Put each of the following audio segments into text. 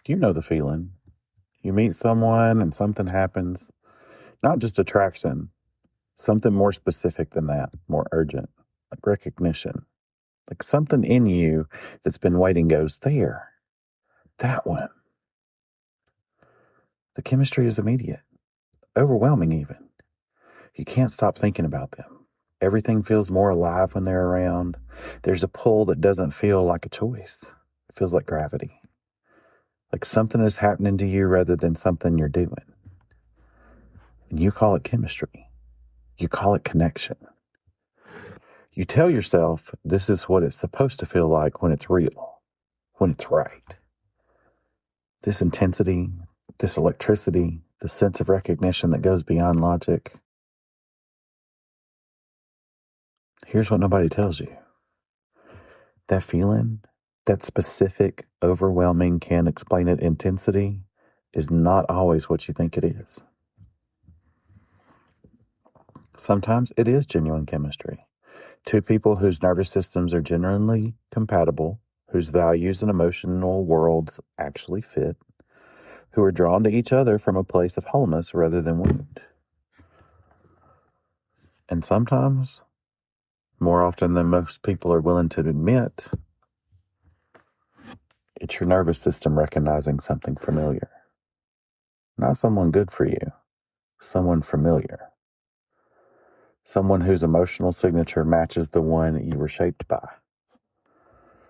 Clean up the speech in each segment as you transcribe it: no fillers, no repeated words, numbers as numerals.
You know the feeling. You meet someone and something happens, not just attraction, something more specific than that, more urgent, like recognition. Like something in you that's been waiting goes, there, that one. The chemistry is immediate, overwhelming even. You can't stop thinking about them. Everything feels more alive when they're around. There's a pull that doesn't feel like a choice. It feels like gravity. Like something is happening to you rather than something you're doing. And you call it chemistry. You call it connection. You tell yourself this is what it's supposed to feel like when it's real, when it's right. This intensity, this electricity, the sense of recognition that goes beyond logic. Here's what nobody tells you. That feeling, that specific, overwhelming, can't explain it intensity is not always what you think it is. Sometimes it is genuine chemistry. Two people whose nervous systems are genuinely compatible, whose values and emotional worlds actually fit, who are drawn to each other from a place of wholeness rather than wound. And sometimes, more often than most people are willing to admit, it's your nervous system recognizing something familiar. Not someone good for you, someone familiar. Someone whose emotional signature matches the one you were shaped by.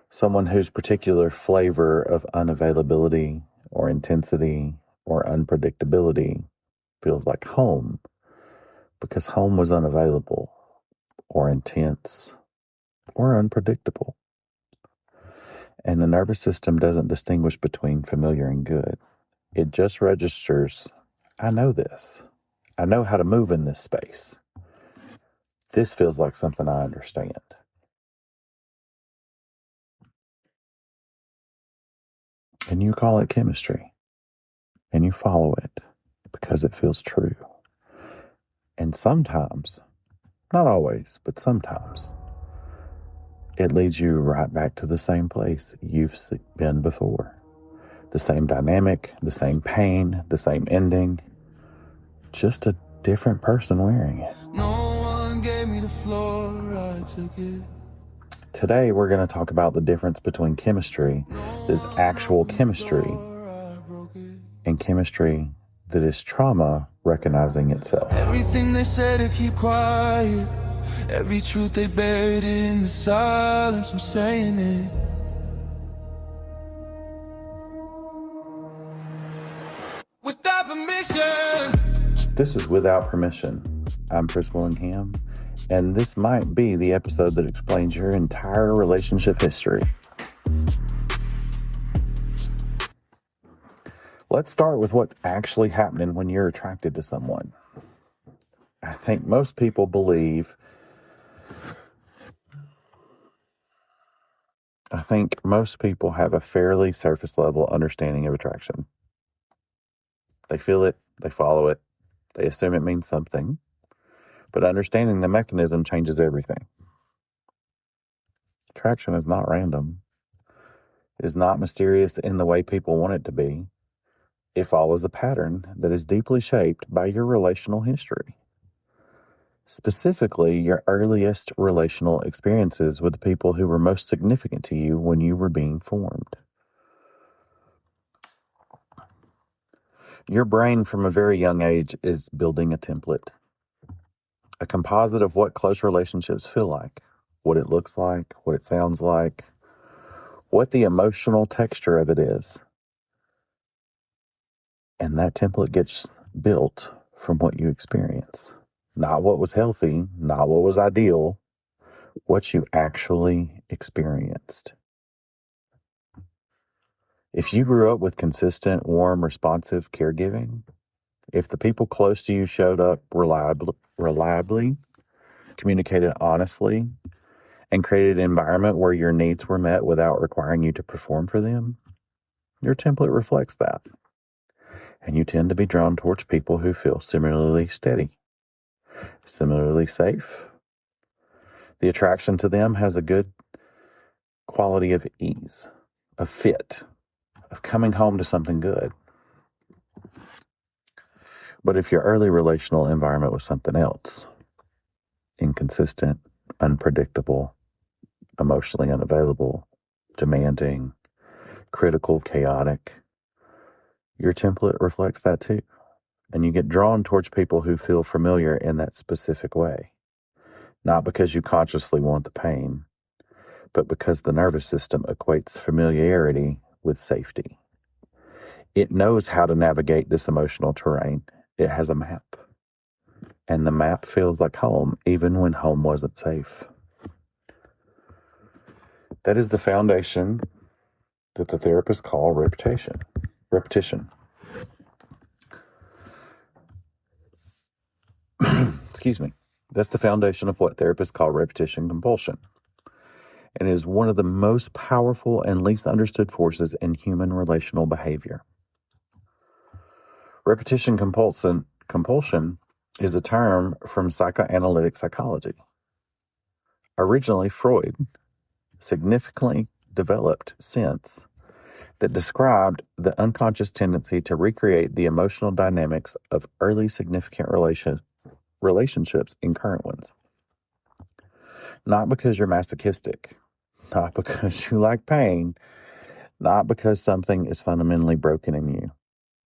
Someone whose particular flavor of unavailability or intensity or unpredictability feels like home because home was unavailable or intense or unpredictable. And the nervous system doesn't distinguish between familiar and good. It just registers, I know this. I know how to move in this space. This feels like something I understand. And you call it chemistry. And you follow it because it feels true. And sometimes, not always, but sometimes, it leads you right back to the same place you've been before. The same dynamic, the same pain, the same ending. Just a different person wearing it. No one gave me the floor, I took it. Today, we're going to talk about the difference between chemistry that is actual chemistry and chemistry that is trauma recognizing itself. Everything they said to keep quiet, every truth they buried in the silence, I'm saying it. Without permission. This is Without Permission. I'm Chris Willingham, and this might be the episode that explains your entire relationship history. Let's start with what's actually happening when you're attracted to someone. I think most people believe, most people have a fairly surface level understanding of attraction. They feel it, they follow it, they assume it means something, but understanding the mechanism changes everything. Attraction is not random. It is not mysterious in the way people want it to be. It follows a pattern that is deeply shaped by your relational history. Specifically, your earliest relational experiences with the people who were most significant to you when you were being formed. Your brain from a very young age is building a template, a composite of what close relationships feel like, what it looks like, what it sounds like, what the emotional texture of it is. And that template gets built from what you experience. Not what was healthy, not what was ideal, what you actually experienced. If you grew up with consistent, warm, responsive caregiving, if the people close to you showed up reliably, communicated honestly, and created an environment where your needs were met without requiring you to perform for them, your template reflects that. And you tend to be drawn towards people who feel similarly steady, similarly safe. The attraction to them has a good quality of ease, of fit, of coming home to something good. But if your early relational environment was something else, inconsistent, unpredictable, emotionally unavailable, demanding, critical, chaotic, your template reflects that too. And you get drawn towards people who feel familiar in that specific way. Not because you consciously want the pain, but because the nervous system equates familiarity with safety. It knows how to navigate this emotional terrain. It has a map. And the map feels like home, even when home wasn't safe. That is the foundation that the therapists call repetition. Excuse me. That's the foundation of what therapists call repetition compulsion. And is one of the most powerful and least understood forces in human relational behavior. Repetition compulsion is a term from psychoanalytic psychology. Originally, Freud significantly developed sense that described the unconscious tendency to recreate the emotional dynamics of early significant relationships in current ones. Not because you're masochistic, not because you like pain, not because something is fundamentally broken in you,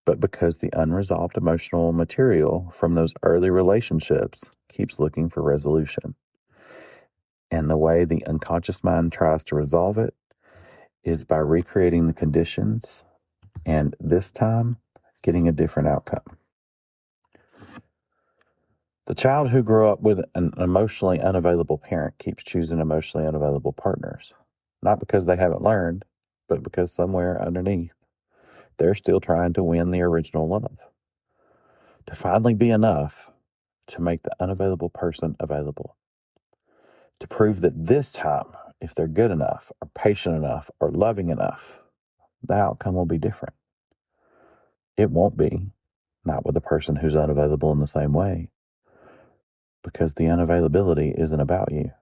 but because the unresolved emotional material from those early relationships keeps looking for resolution. And the way the unconscious mind tries to resolve it is by recreating the conditions and this time getting a different outcome. The child who grew up with an emotionally unavailable parent keeps choosing emotionally unavailable partners, not because they haven't learned, but because somewhere underneath, they're still trying to win the original love. To finally be enough to make the unavailable person available. To prove that this time, if they're good enough, or patient enough, or loving enough, the outcome will be different. It won't be, not with the person who's unavailable in the same way, because the unavailability isn't about you.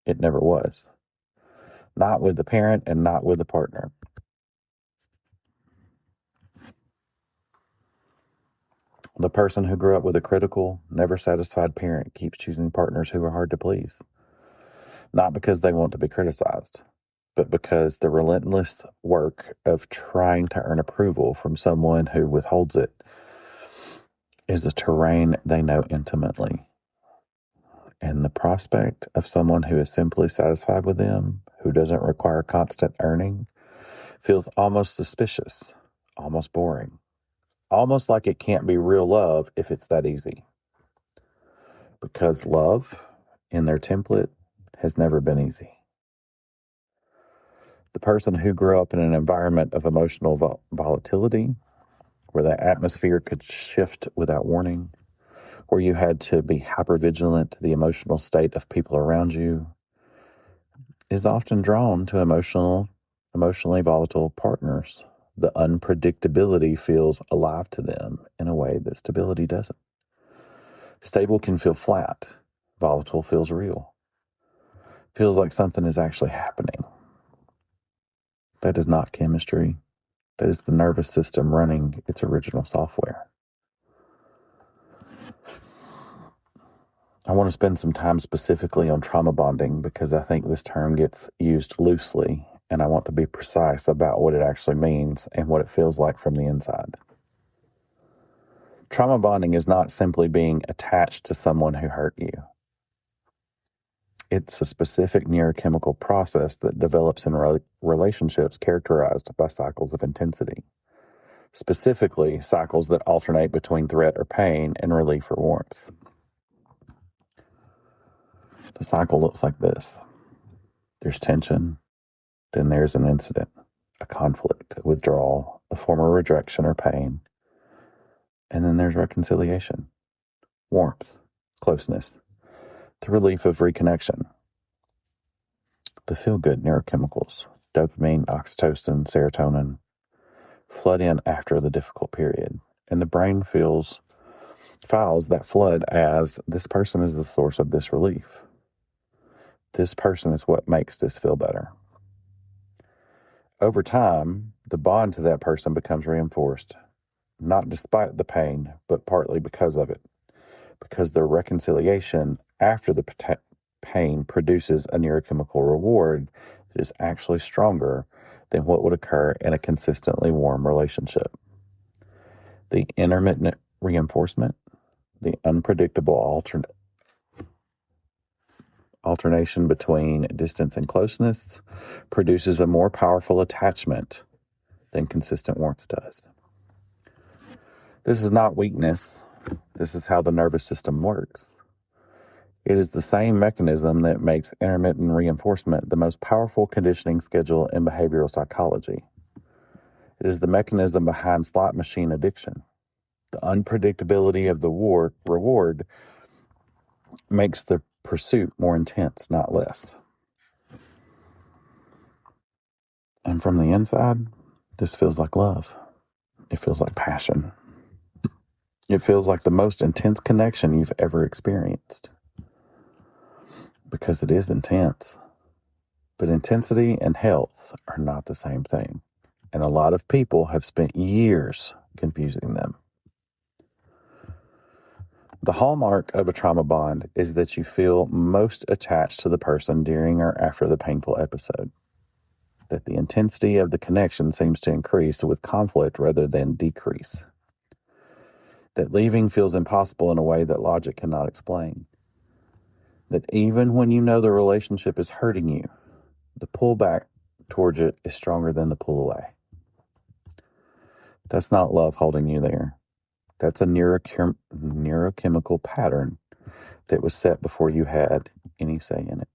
It never was. Not with the parent and not with the partner. The person who grew up with a critical, never satisfied parent keeps choosing partners who are hard to please. Not because they want to be criticized, but because the relentless work of trying to earn approval from someone who withholds it is a terrain they know intimately. And the prospect of someone who is simply satisfied with them, who doesn't require constant earning, feels almost suspicious, almost boring, almost like it can't be real love if it's that easy. Because love, in their template, has never been easy. The person who grew up in an environment of emotional volatility, where the atmosphere could shift without warning, where you had to be hypervigilant to the emotional state of people around you, is often drawn to emotionally volatile partners. The unpredictability feels alive to them in a way that stability doesn't. Stable can feel flat. Volatile feels real. Feels like something is actually happening. That is not chemistry. That is the nervous system running its original software. I want to spend some time specifically on trauma bonding because I think this term gets used loosely, and I want to be precise about what it actually means and what it feels like from the inside. Trauma bonding is not simply being attached to someone who hurt you. It's a specific neurochemical process that develops in relationships characterized by cycles of intensity, specifically cycles that alternate between threat or pain and relief or warmth. The cycle looks like this. There's tension, then there's an incident, a conflict, a withdrawal, a former rejection or pain, and then there's reconciliation, warmth, closeness, the relief of reconnection, the feel-good neurochemicals, dopamine, oxytocin, serotonin, flood in after the difficult period, and the brain files that flood as this person is the source of this relief. This person is what makes this feel better. Over time, the bond to that person becomes reinforced, not despite the pain, but partly because of it, because their reconciliation after the pain produces a neurochemical reward that is actually stronger than what would occur in a consistently warm relationship. The intermittent reinforcement, the unpredictable alternation between distance and closeness, produces a more powerful attachment than consistent warmth does. This is not weakness. This is how the nervous system works. It is the same mechanism that makes intermittent reinforcement the most powerful conditioning schedule in behavioral psychology. It is the mechanism behind slot machine addiction. The unpredictability of the reward makes the pursuit more intense, not less. And from the inside, this feels like love. It feels like passion. It feels like the most intense connection you've ever experienced. Because it is intense. But intensity and health are not the same thing. And a lot of people have spent years confusing them. The hallmark of a trauma bond is that you feel most attached to the person during or after the painful episode. That the intensity of the connection seems to increase with conflict rather than decrease. That leaving feels impossible in a way that logic cannot explain. That even when you know the relationship is hurting you, the pull back towards it is stronger than the pull away. That's not love holding you there. That's a neurochemical pattern that was set before you had any say in it.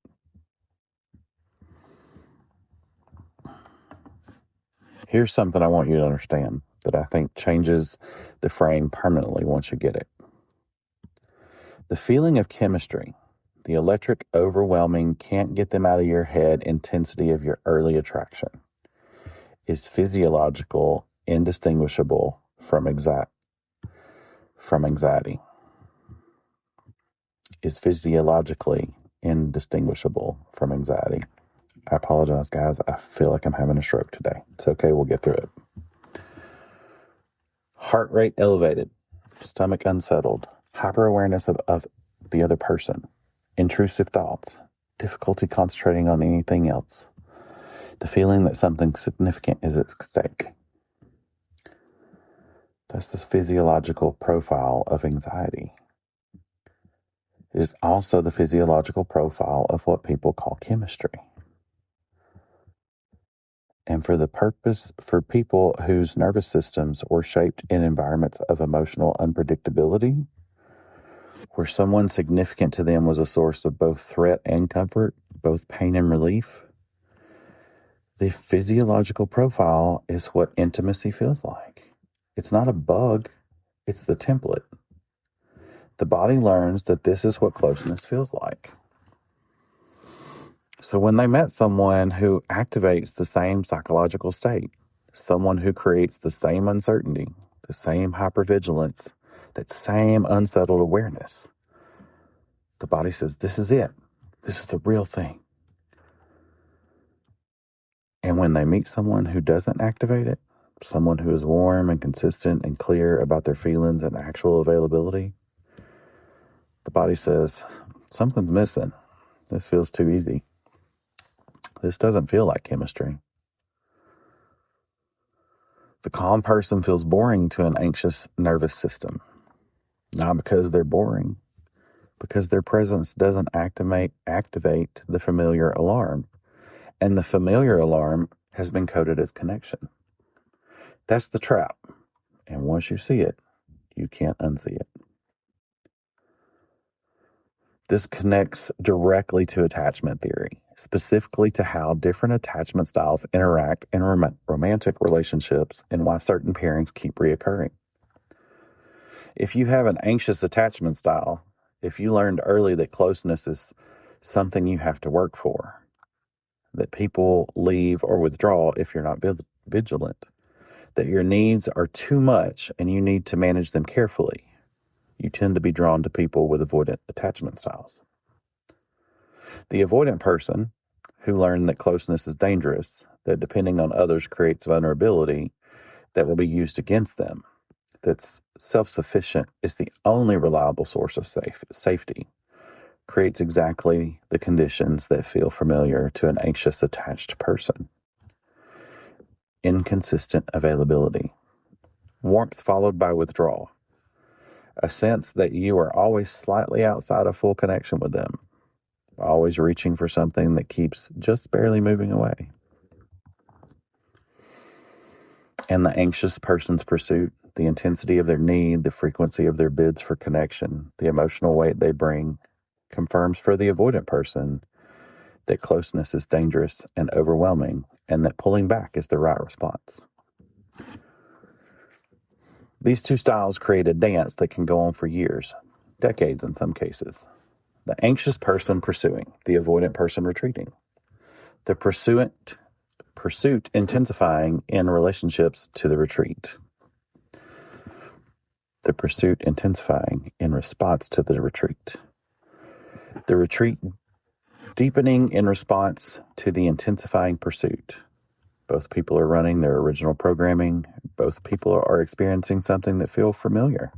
Here's something I want you to understand that I think changes the frame permanently once you get it. The feeling of chemistry, the electric, overwhelming, can't get them out of your head intensity of your early attraction, is physiological, indistinguishable from anxiety. Is physiologically indistinguishable from anxiety. I apologize, guys. I feel like I'm having a stroke today. It's okay. We'll get through it. Heart rate elevated, stomach unsettled, hyper-awareness of the other person, intrusive thoughts, difficulty concentrating on anything else, the feeling that something significant is at stake. That's the physiological profile of anxiety. It is also the physiological profile of what people call chemistry. And for people whose nervous systems were shaped in environments of emotional unpredictability, where someone significant to them was a source of both threat and comfort, both pain and relief, the physiological profile is what intimacy feels like. It's not a bug, it's the template. The body learns that this is what closeness feels like. So when they met someone who activates the same psychological state, someone who creates the same uncertainty, the same hypervigilance, that same unsettled awareness, the body says, this is it. This is the real thing. And when they meet someone who doesn't activate it, someone who is warm and consistent and clear about their feelings and actual availability, the body says, something's missing. This feels too easy. This doesn't feel like chemistry. The calm person feels boring to an anxious nervous system. Not because they're boring, because their presence doesn't activate the familiar alarm. And the familiar alarm has been coded as connection. That's the trap. And once you see it, you can't unsee it. This connects directly to attachment theory, specifically to how different attachment styles interact in romantic relationships and why certain pairings keep reoccurring. If you have an anxious attachment style, if you learned early that closeness is something you have to work for, that people leave or withdraw if you're not vigilant, that your needs are too much and you need to manage them carefully, you tend to be drawn to people with avoidant attachment styles. The avoidant person who learned that closeness is dangerous, that depending on others creates vulnerability that will be used against them, that's self-sufficient is the only reliable source of safety, creates exactly the conditions that feel familiar to an anxious attached person. Inconsistent availability. Warmth followed by withdrawal. A sense that you are always slightly outside of full connection with them, always reaching for something that keeps just barely moving away. And the anxious person's pursuit, the intensity of their need, the frequency of their bids for connection, the emotional weight they bring, confirms for the avoidant person that closeness is dangerous and overwhelming, and that pulling back is the right response. These two styles create a dance that can go on for years, decades in some cases. The anxious person pursuing, the avoidant person retreating. The pursuit intensifying in relationships to the retreat. The pursuit intensifying in response to the retreat. The retreat deepening in response to the intensifying pursuit. Both people are running their original programming. Both people are experiencing something that feels familiar.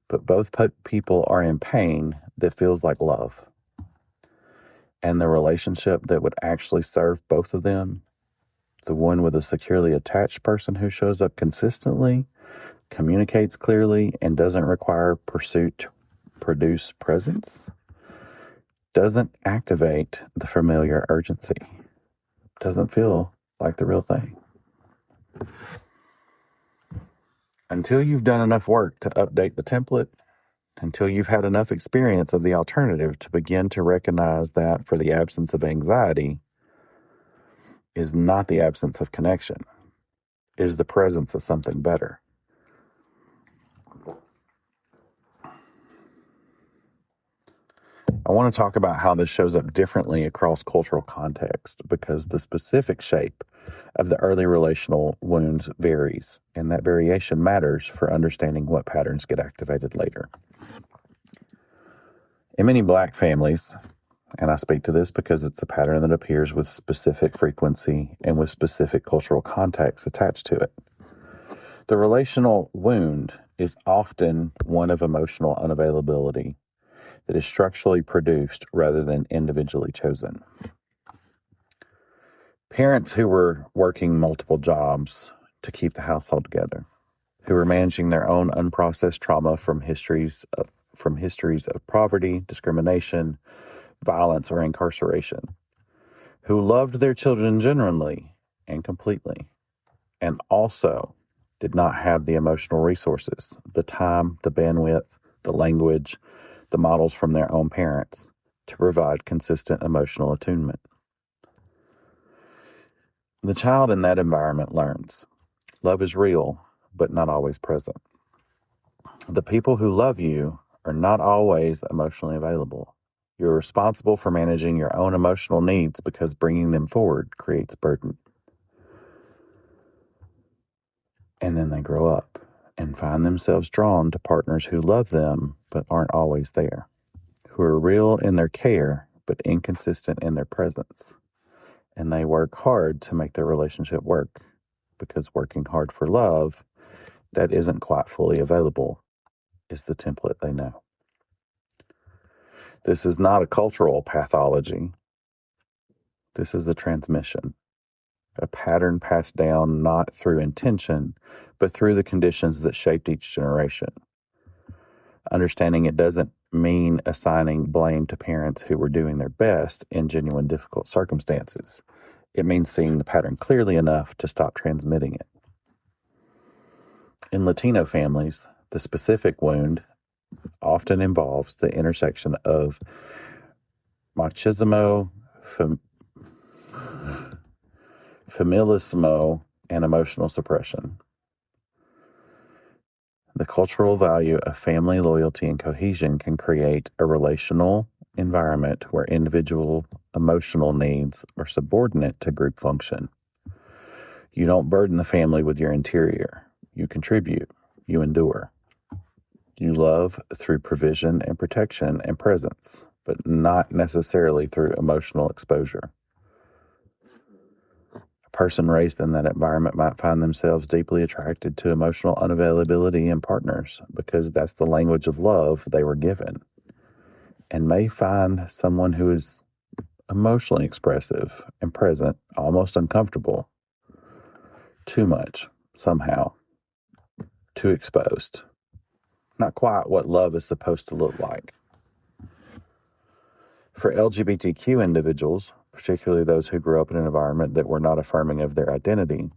But both people are in pain that feels like love. And the relationship that would actually serve both of them, the one with a securely attached person who shows up consistently, communicates clearly, and doesn't require pursuit to produce presence, doesn't activate the familiar urgency, doesn't feel like the real thing. Until you've done enough work to update the template, until you've had enough experience of the alternative to begin to recognize that for the absence of anxiety is not the absence of connection, it is the presence of something better. I want to talk about how this shows up differently across cultural context, because the specific shape of the early relational wounds varies, and that variation matters for understanding what patterns get activated later. In many Black families, and I speak to this because it's a pattern that appears with specific frequency and with specific cultural context attached to it, the relational wound is often one of emotional unavailability that is structurally produced rather than individually chosen. Parents who were working multiple jobs to keep the household together, who were managing their own unprocessed trauma from histories of poverty, discrimination, violence, or incarceration, who loved their children genuinely and completely, and also did not have the emotional resources, the time, the bandwidth, the language, the models from their own parents to provide consistent emotional attunement. The child in that environment learns love is real, but not always present. The people who love you are not always emotionally available. You're responsible for managing your own emotional needs because bringing them forward creates burden. And then they grow up and find themselves drawn to partners who love them but aren't always there, who are real in their care but inconsistent in their presence. And they work hard to make their relationship work, because working hard for love that isn't quite fully available is the template they know. This is not a cultural pathology. This is a transmission, a pattern passed down not through intention, but through the conditions that shaped each generation. Understanding it doesn't mean assigning blame to parents who were doing their best in genuine difficult circumstances. It means seeing the pattern clearly enough to stop transmitting it. In Latino families, the specific wound often involves the intersection of machismo, familismo, and emotional suppression. The cultural value of family loyalty and cohesion can create a relational environment where individual emotional needs are subordinate to group function. You don't burden the family with your interior. You contribute. You endure. You love through provision and protection and presence, but not necessarily through emotional exposure. A person raised in that environment might find themselves deeply attracted to emotional unavailability in partners because that's the language of love they were given, and may find someone who is emotionally expressive and present almost uncomfortable, too much, somehow, too exposed. Not quite what love is supposed to look like. For LGBTQ individuals, particularly those who grew up in an environment that were not affirming of their identity,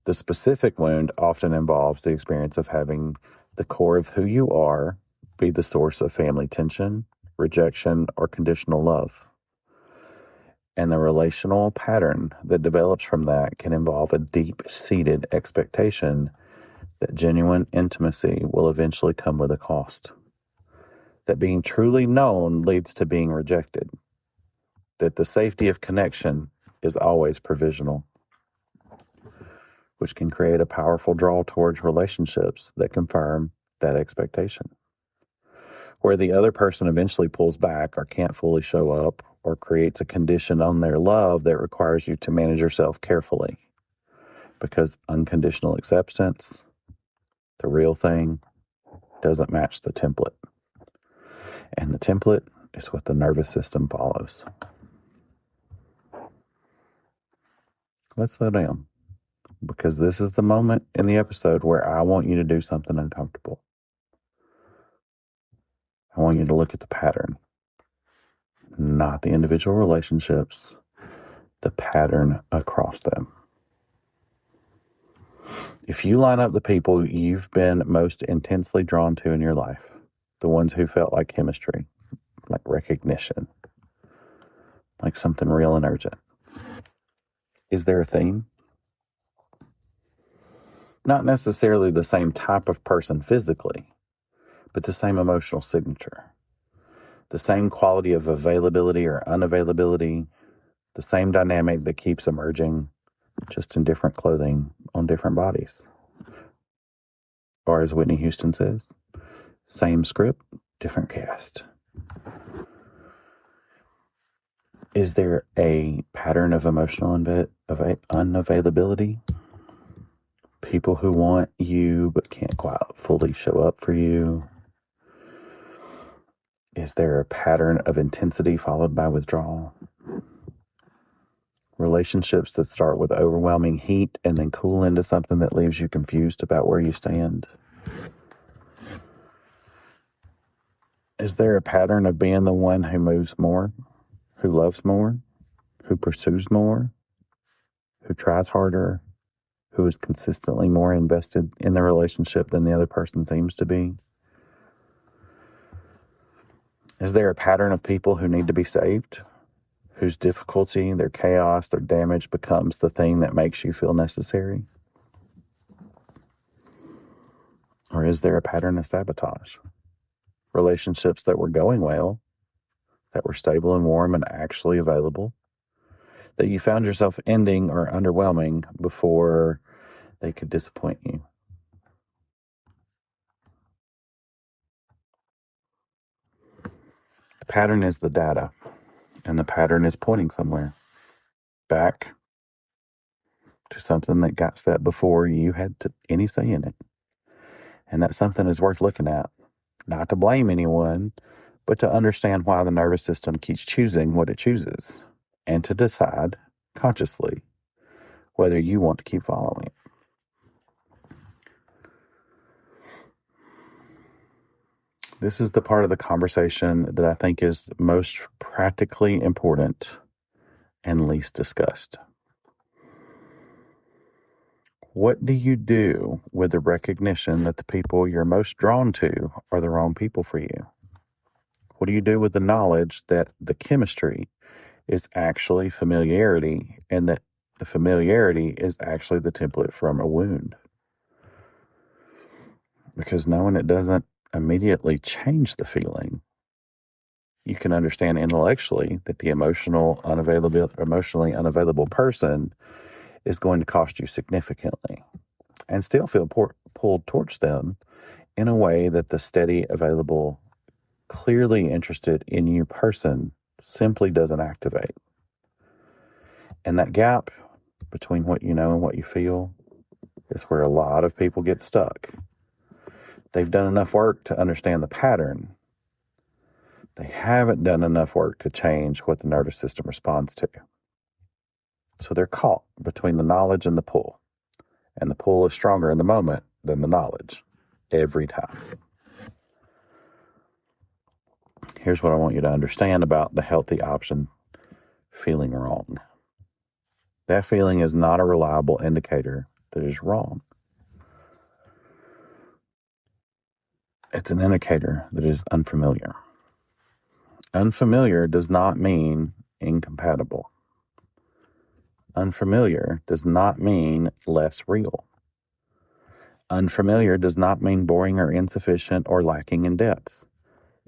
the specific wound often involves the experience of having the core of who you are be the source of family tension, rejection, or conditional love. And the relational pattern that develops from that can involve a deep-seated expectation that genuine intimacy will eventually come with a cost. That being truly known leads to being rejected. That the safety of connection is always provisional, which can create a powerful draw towards relationships that confirm that expectation. Where the other person eventually pulls back or can't fully show up or creates a condition on their love that requires you to manage yourself carefully. Because unconditional acceptance, the real thing, doesn't match the template. And the template is what the nervous system follows. Let's slow down, because this is the moment in the episode where I want you to do something uncomfortable. I want you to look at the pattern, not the individual relationships, the pattern across them. If you line up the people you've been most intensely drawn to in your life, the ones who felt like chemistry, like recognition, like something real and urgent, is there a theme? Not necessarily the same type of person physically, but the same emotional signature. The same quality of availability or unavailability, the same dynamic that keeps emerging, just in different clothing on different bodies. Or as Whitney Houston says, same script, different cast. Is there a pattern of emotional unavailability? People who want you but can't quite fully show up for you? Is there a pattern of intensity followed by withdrawal? Relationships that start with overwhelming heat and then cool into something that leaves you confused about where you stand? Is there a pattern of being the one who moves more, who loves more, who pursues more, who tries harder, who is consistently more invested in the relationship than the other person seems to be? Is there a pattern of people who need to be saved, whose difficulty, their chaos, their damage becomes the thing that makes you feel necessary? Or is there a pattern of sabotage? Relationships that were going well, that were stable and warm and actually available, that you found yourself ending or underwhelming before they could disappoint you. The pattern is the data, and the pattern is pointing somewhere. Back to something that got set before you had any say in it. And that something is worth looking at. Not to blame anyone, but to understand why the nervous system keeps choosing what it chooses, and to decide consciously whether you want to keep following it. This is the part of the conversation that I think is most practically important and least discussed. What do you do with the recognition that the people you're most drawn to are the wrong people for you? What do you do with the knowledge that the chemistry is actually familiarity, and that the familiarity is actually the template from a wound? Because knowing it doesn't immediately change the feeling, you can understand intellectually that the emotionally unavailable person is going to cost you significantly, and still feel pulled towards them in a way that the steady, available, clearly interested in you person simply doesn't activate. And that gap between what you know and what you feel is where a lot of people get stuck. They've done enough work to understand the pattern. They haven't done enough work to change what the nervous system responds to. So they're caught between the knowledge and the pull. And the pull is stronger in the moment than the knowledge, every time. Here's what I want you to understand about the healthy option feeling wrong. That feeling is not a reliable indicator that is wrong. It's an indicator that is unfamiliar. Unfamiliar does not mean incompatible. Unfamiliar does not mean less real. Unfamiliar does not mean boring or insufficient or lacking in depth.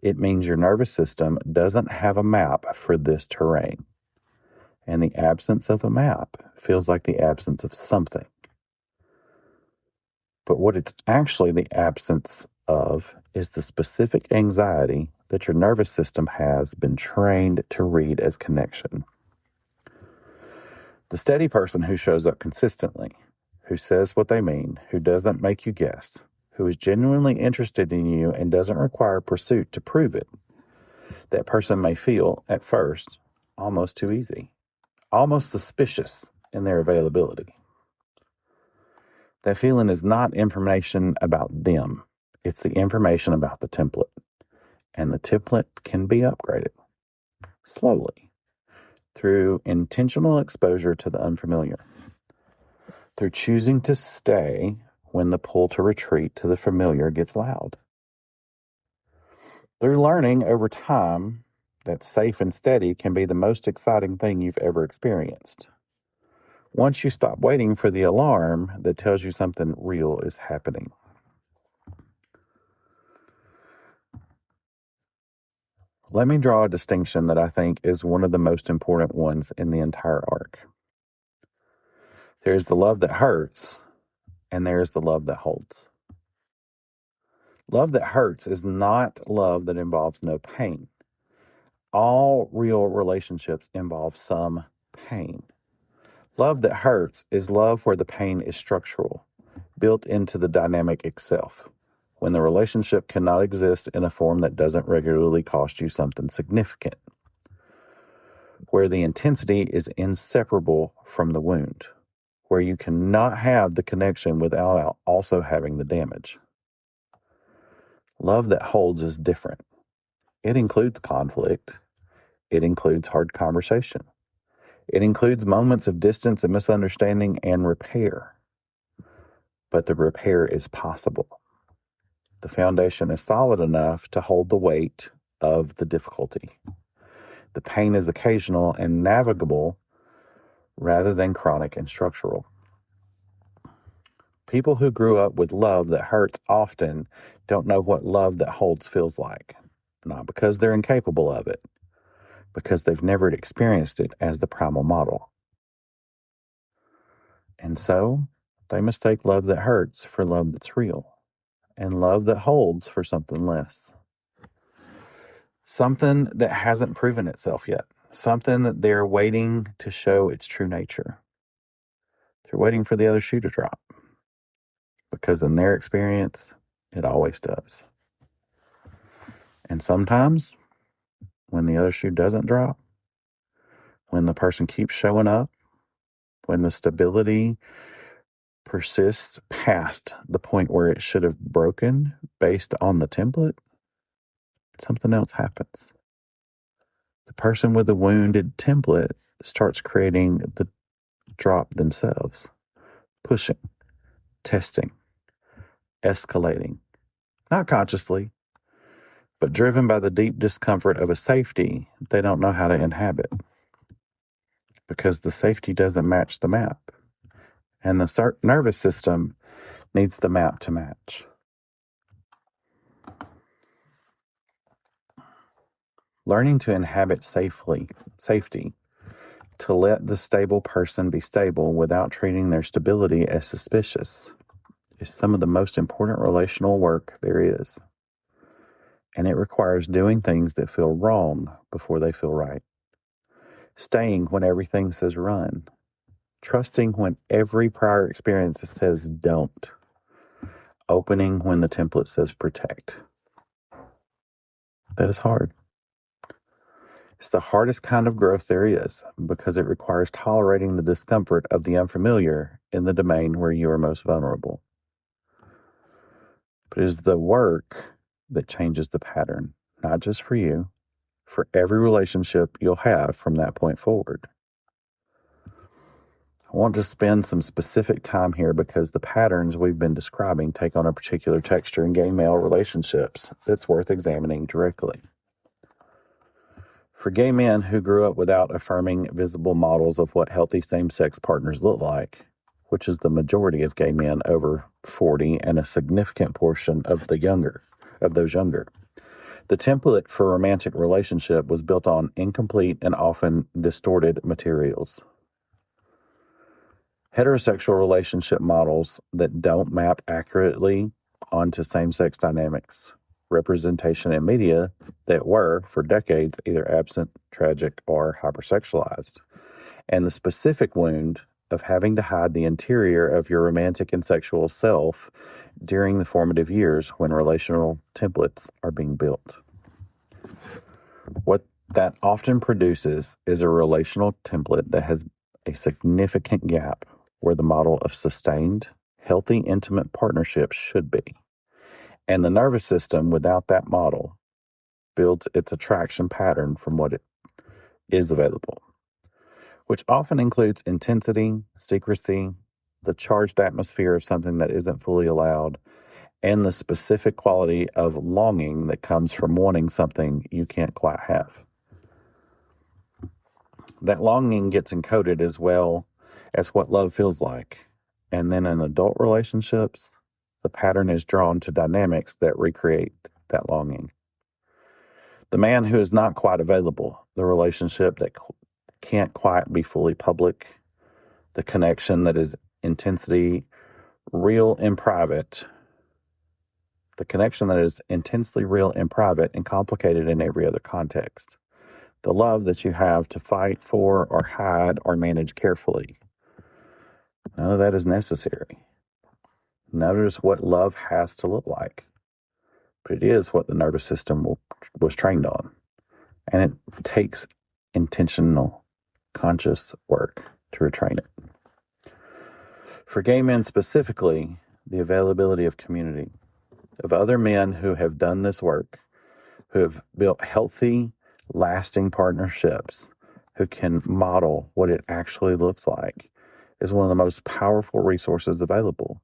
It means your nervous system doesn't have a map for this terrain. And the absence of a map feels like the absence of something. But what it's actually the absence of is the specific anxiety that your nervous system has been trained to read as connection. The steady person who shows up consistently, who says what they mean, who doesn't make you guess, who is genuinely interested in you and doesn't require pursuit to prove it, that person may feel, at first, almost too easy, almost suspicious in their availability. That feeling is not information about them. It's the information about the template. And the template can be upgraded slowly through intentional exposure to the unfamiliar, through choosing to stay when the pull to retreat to the familiar gets loud, through learning over time that safe and steady can be the most exciting thing you've ever experienced. Once you stop waiting for the alarm that tells you something real is happening. Let me draw a distinction that I think is one of the most important ones in the entire arc. There is the love that hurts, and there is the love that holds. Love that hurts is not love that involves no pain. All real relationships involve some pain. Love that hurts is love where the pain is structural, built into the dynamic itself, when the relationship cannot exist in a form that doesn't regularly cost you something significant, where the intensity is inseparable from the wound, where you cannot have the connection without also having the damage. Love that holds is different. It includes conflict. It includes hard conversation. It includes moments of distance and misunderstanding and repair. But the repair is possible. The foundation is solid enough to hold the weight of the difficulty. The pain is occasional and navigable rather than chronic and structural. People who grew up with love that hurts often don't know what love that holds feels like. Not because they're incapable of it, because they've never experienced it as the primal model. And so they mistake love that hurts for love that's real, and love that holds for something less. Something that hasn't proven itself yet. Something that they're waiting to show its true nature. They're waiting for the other shoe to drop. Because in their experience, it always does. And sometimes, when the other shoe doesn't drop, when the person keeps showing up, when the stability persists past the point where it should have broken based on the template, something else happens. The person with the wounded template starts creating the drop themselves, pushing, testing, escalating, not consciously, but driven by the deep discomfort of a safety they don't know how to inhabit, because the safety doesn't match the map, and the nervous system needs the map to match. Learning to inhabit safety, to let the stable person be stable without treating their stability as suspicious, is some of the most important relational work there is. And it requires doing things that feel wrong before they feel right. Staying when everything says run. trusting when every prior experience says don't, opening when the template says protect. That is hard. It's the hardest kind of growth there is because it requires tolerating the discomfort of the unfamiliar in the domain where you are most vulnerable. But it is the work that changes the pattern, not just for you, for every relationship you'll have from that point forward. I want to spend some specific time here because the patterns we've been describing take on a particular texture in gay male relationships that's worth examining directly. For gay men who grew up without affirming visible models of what healthy same-sex partners look like, which is the majority of gay men over 40 and a significant portion of those younger, the template for romantic relationship was built on incomplete and often distorted materials. Heterosexual relationship models that don't map accurately onto same-sex dynamics, representation in media that were, for decades, either absent, tragic, or hypersexualized, and the specific wound of having to hide the interior of your romantic and sexual self during the formative years when relational templates are being built. What that often produces is a relational template that has a significant gap where the model of sustained, healthy, intimate partnership should be. And the nervous system, without that model, builds its attraction pattern from what it is available, which often includes intensity, secrecy, the charged atmosphere of something that isn't fully allowed, and the specific quality of longing that comes from wanting something you can't quite have. That longing gets encoded as well as what love feels like. And then in adult relationships, the pattern is drawn to dynamics that recreate that longing. The man who is not quite available, the relationship that can't quite be fully public, the connection that is intensely real in private, the connection that is intensely real in private and complicated in every other context. The love that you have to fight for or hide or manage carefully. None of that is necessary. Notice what love has to look like. But it is what the nervous system was trained on. And it takes intentional, conscious work to retrain it. For gay men specifically, the availability of community, of other men who have done this work, who have built healthy, lasting partnerships, who can model what it actually looks like, is one of the most powerful resources available.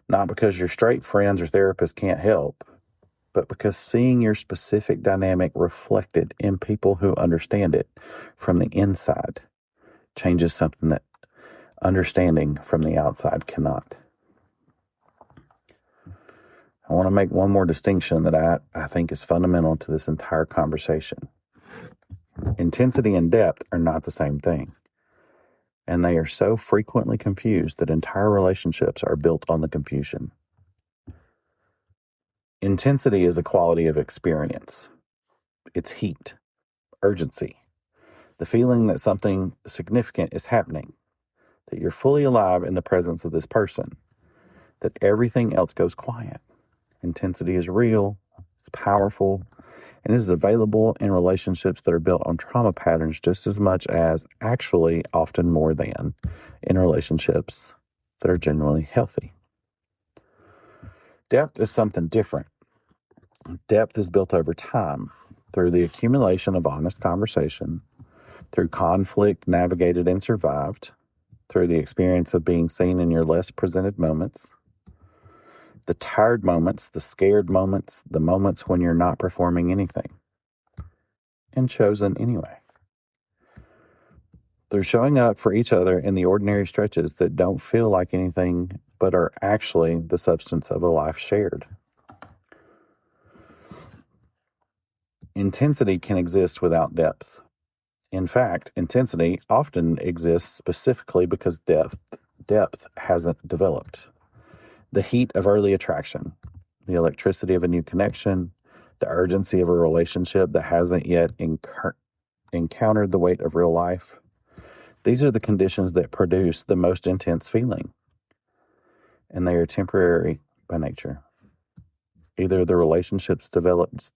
Not because your straight friends or therapists can't help, but because seeing your specific dynamic reflected in people who understand it from the inside changes something that understanding from the outside cannot. I want to make one more distinction that I think is fundamental to this entire conversation. Intensity and depth are not the same thing. And they are so frequently confused that entire relationships are built on the confusion. Intensity is a quality of experience. It's heat, urgency, the feeling that something significant is happening, that you're fully alive in the presence of this person, that everything else goes quiet. Intensity is real, it's powerful, and is available in relationships that are built on trauma patterns just as much as, actually often more than, in relationships that are genuinely healthy. Depth is something different. Depth is built over time through the accumulation of honest conversation, through conflict navigated and survived, through the experience of being seen in your less presented moments, the tired moments, the scared moments, the moments when you're not performing anything, and chosen anyway. They're showing up for each other in the ordinary stretches that don't feel like anything but are actually the substance of a life shared. Intensity can exist without depth. In fact, intensity often exists specifically because depth hasn't developed. The heat of early attraction, the electricity of a new connection, the urgency of a relationship that hasn't yet encountered the weight of real life, These are the conditions that produce the most intense feeling, and they are temporary by nature. Either the relationship develops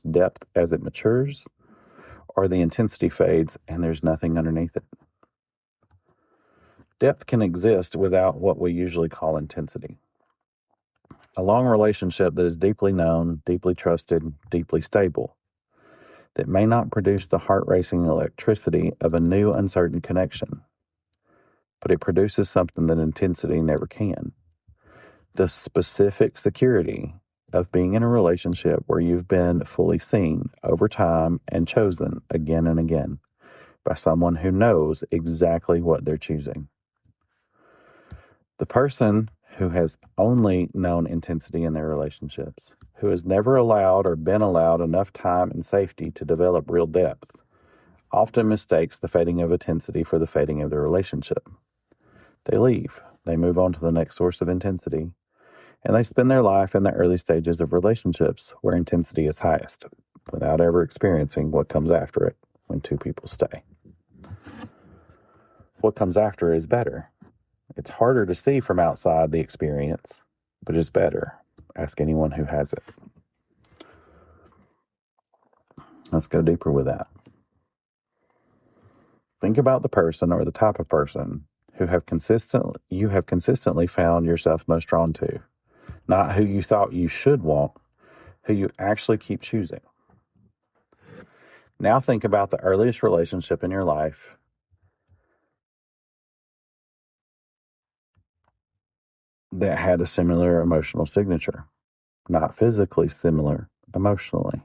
depth as it matures, or the intensity fades and there's nothing underneath it. Depth can exist without what we usually call intensity. A long relationship that is deeply known, deeply trusted, deeply stable, that may not produce the heart-racing electricity of a new uncertain connection, but it produces something that intensity never can. The specific security of being in a relationship where you've been fully seen over time and chosen again and again by someone who knows exactly what they're choosing. The person who has only known intensity in their relationships, who has never allowed or been allowed enough time and safety to develop real depth, often mistakes the fading of intensity for the fading of the relationship. They leave. They move on to the next source of intensity, and they spend their life in the early stages of relationships where intensity is highest, without ever experiencing what comes after it when two people stay. What comes after is better. It's harder to see from outside the experience, but it's better. Ask anyone who has it. Let's go deeper with that. Think about the person or the type of person who you have consistently found yourself most drawn to. Not who you thought you should want, who you actually keep choosing. Now think about the earliest relationship in your life that had a similar emotional signature. Not physically similar, emotionally.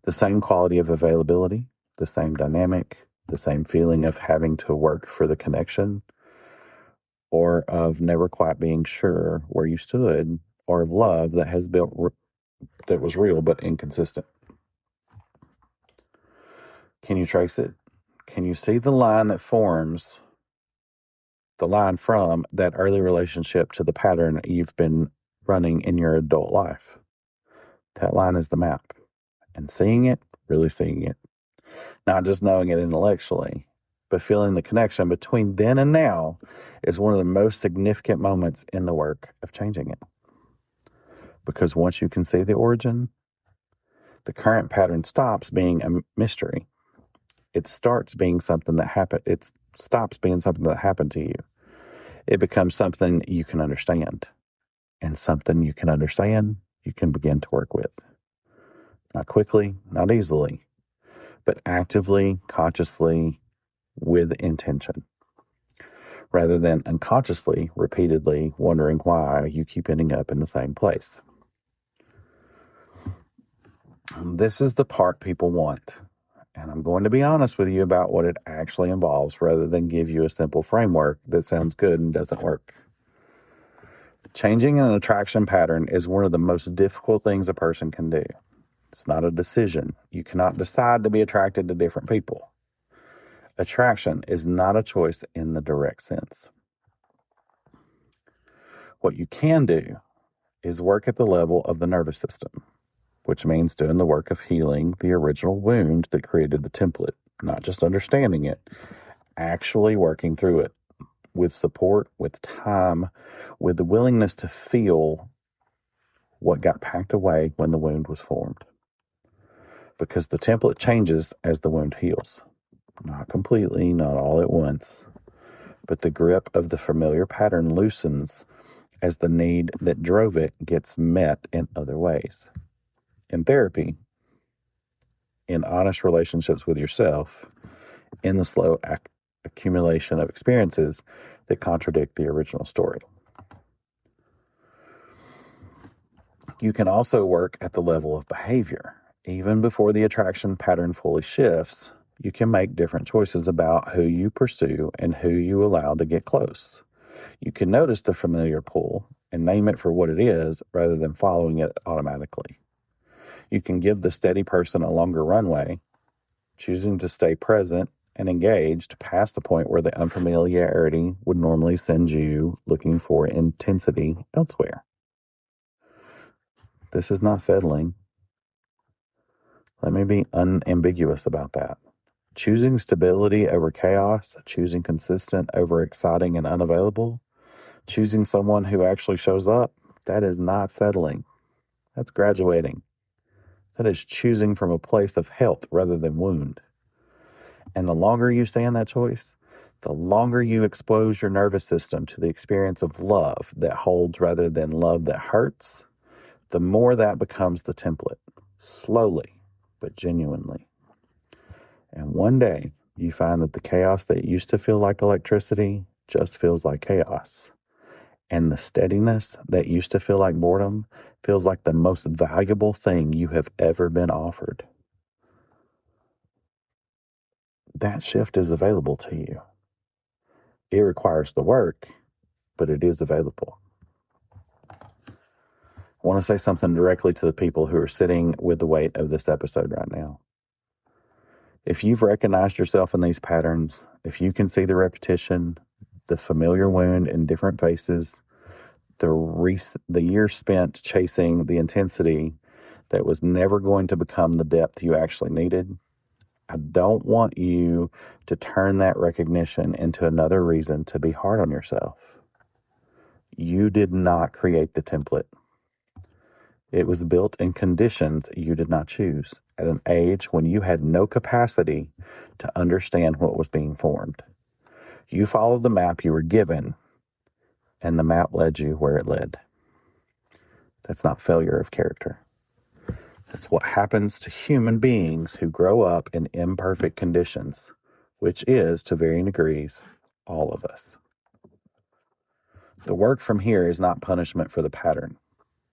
The same quality of availability, the same dynamic, the same feeling of having to work for the connection, or of never quite being sure where you stood, or of love that has built that was real but inconsistent. Can you trace it? Can you see the line that forms the line from that early relationship to the pattern you've been running in your adult life? That line is the map. And seeing it, really seeing it, not just knowing it intellectually, but feeling the connection between then and now is one of the most significant moments in the work of changing it. Because once you can see the origin, the current pattern stops being a mystery. It starts being something that happened. It stops being something that happened to you. It becomes something you can understand. And something you can understand, you can begin to work with. Not quickly, not easily, but actively, consciously, with intention, rather than unconsciously, repeatedly wondering why you keep ending up in the same place. This is the part people want, and I'm going to be honest with you about what it actually involves rather than give you a simple framework that sounds good and doesn't work. Changing an attraction pattern is one of the most difficult things a person can do. It's not a decision. You cannot decide to be attracted to different people. Attraction is not a choice in the direct sense. What you can do is work at the level of the nervous system, which means doing the work of healing the original wound that created the template, not just understanding it, actually working through it with support, with time, with the willingness to feel what got packed away when the wound was formed. Because the template changes as the wound heals. Not completely, not all at once, but the grip of the familiar pattern loosens as the need that drove it gets met in other ways. In therapy, in honest relationships with yourself, in the slow accumulation of experiences that contradict the original story. You can also work at the level of behavior. Even before the attraction pattern fully shifts, you can make different choices about who you pursue and who you allow to get close. You can notice the familiar pull and name it for what it is rather than following it automatically. You can give the steady person a longer runway, choosing to stay present and engaged past the point where the unfamiliarity would normally send you looking for intensity elsewhere. This is not settling. Let me be unambiguous about that. Choosing stability over chaos, choosing consistent over exciting and unavailable, choosing someone who actually shows up, that is not settling. That's graduating. That is choosing from a place of health rather than wound. And the longer you stay in that choice, the longer you expose your nervous system to the experience of love that holds rather than love that hurts, the more that becomes the template, slowly but genuinely. And one day, you find that the chaos that used to feel like electricity just feels like chaos. And the steadiness that used to feel like boredom feels like the most valuable thing you have ever been offered. That shift is available to you. It requires the work, but it is available. I want to say something directly to the people who are sitting with the weight of this episode right now. If you've recognized yourself in these patterns, if you can see the repetition, the familiar wound in different faces, the years spent chasing the intensity that was never going to become the depth you actually needed, I don't want you to turn that recognition into another reason to be hard on yourself. You did not create the template. It was built in conditions you did not choose, at an age when you had no capacity to understand what was being formed. You followed the map you were given, and the map led you where it led. That's not failure of character. That's what happens to human beings who grow up in imperfect conditions, which is, to varying degrees, all of us. The work from here is not punishment for the pattern.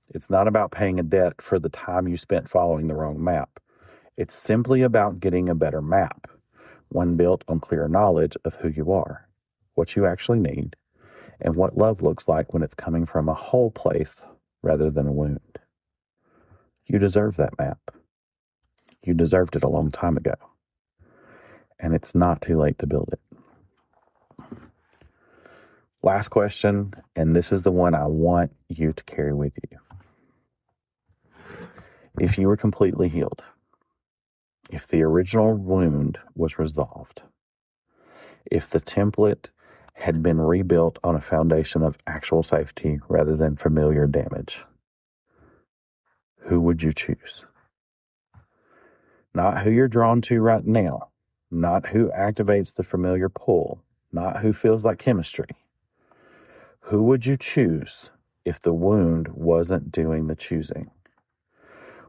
It's not about paying a debt for the time you spent following the wrong map. It's simply about getting a better map, one built on clear knowledge of who you are, what you actually need, and what love looks like when it's coming from a whole place rather than a wound. You deserve that map. You deserved it a long time ago. And it's not too late to build it. Last question, and this is the one I want you to carry with you. If you were completely healed, if the original wound was resolved, if the template had been rebuilt on a foundation of actual safety rather than familiar damage, who would you choose? Not who you're drawn to right now, not who activates the familiar pull, not who feels like chemistry. Who would you choose if the wound wasn't doing the choosing?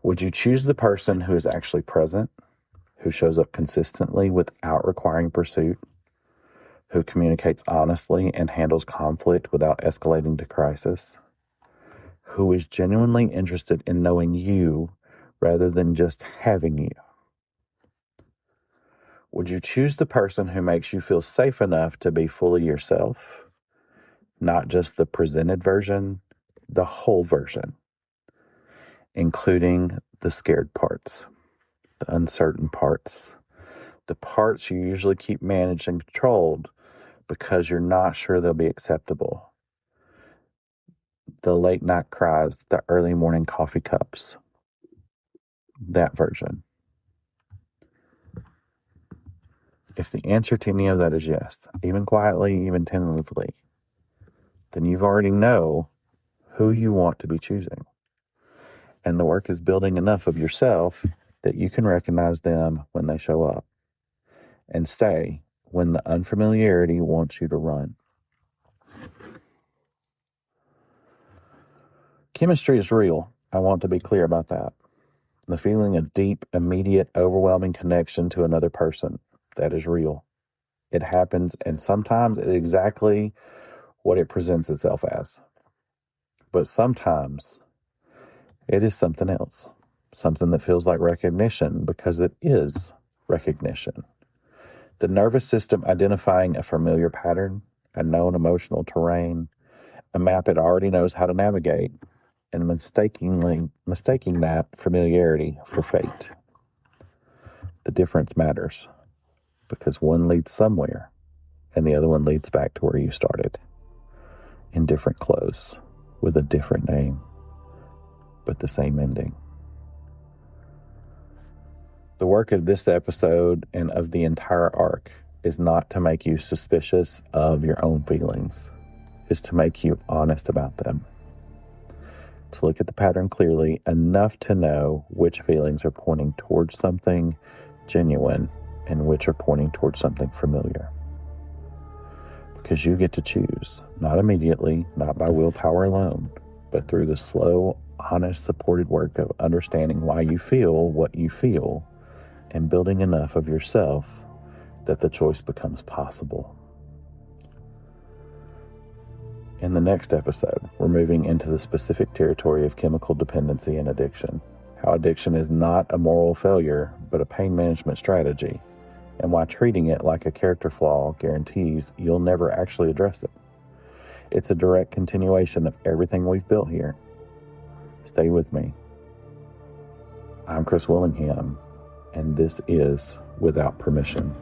Would you choose the person who is actually present, who shows up consistently without requiring pursuit, who communicates honestly and handles conflict without escalating to crisis, who is genuinely interested in knowing you rather than just having you? Would you choose the person who makes you feel safe enough to be fully yourself, not just the presented version, the whole version, including the scared parts, the uncertain parts, the parts you usually keep managed and controlled because you're not sure they'll be acceptable, the late night cries, the early morning coffee cups, that version? If the answer to any of that is yes, even quietly, even tentatively, then you've already know who you want to be choosing. And the work is building enough of yourself that you can recognize them when they show up and stay when the unfamiliarity wants you to run. Chemistry is real. I want to be clear about that. The feeling of deep, immediate, overwhelming connection to another person, that is real. It happens, and sometimes it's exactly what it presents itself as. But sometimes it is something else, something that feels like recognition because it is recognition. The nervous system identifying a familiar pattern, a known emotional terrain, a map it already knows how to navigate, and mistaking that familiarity for fate. The difference matters because one leads somewhere and the other one leads back to where you started, in different clothes, with a different name, but the same ending. The work of this episode and of the entire arc is not to make you suspicious of your own feelings, is to make you honest about them. To look at the pattern clearly enough to know which feelings are pointing towards something genuine and which are pointing towards something familiar. Because you get to choose, not immediately, not by willpower alone, but through the slow, honest, supported work of understanding why you feel what you feel and building enough of yourself that the choice becomes possible. In the next episode, we're moving into the specific territory of chemical dependency and addiction, how addiction is not a moral failure, but a pain management strategy, and why treating it like a character flaw guarantees you'll never actually address it. It's a direct continuation of everything we've built here. Stay with me. I'm Chris Willingham, and this is Without Permission.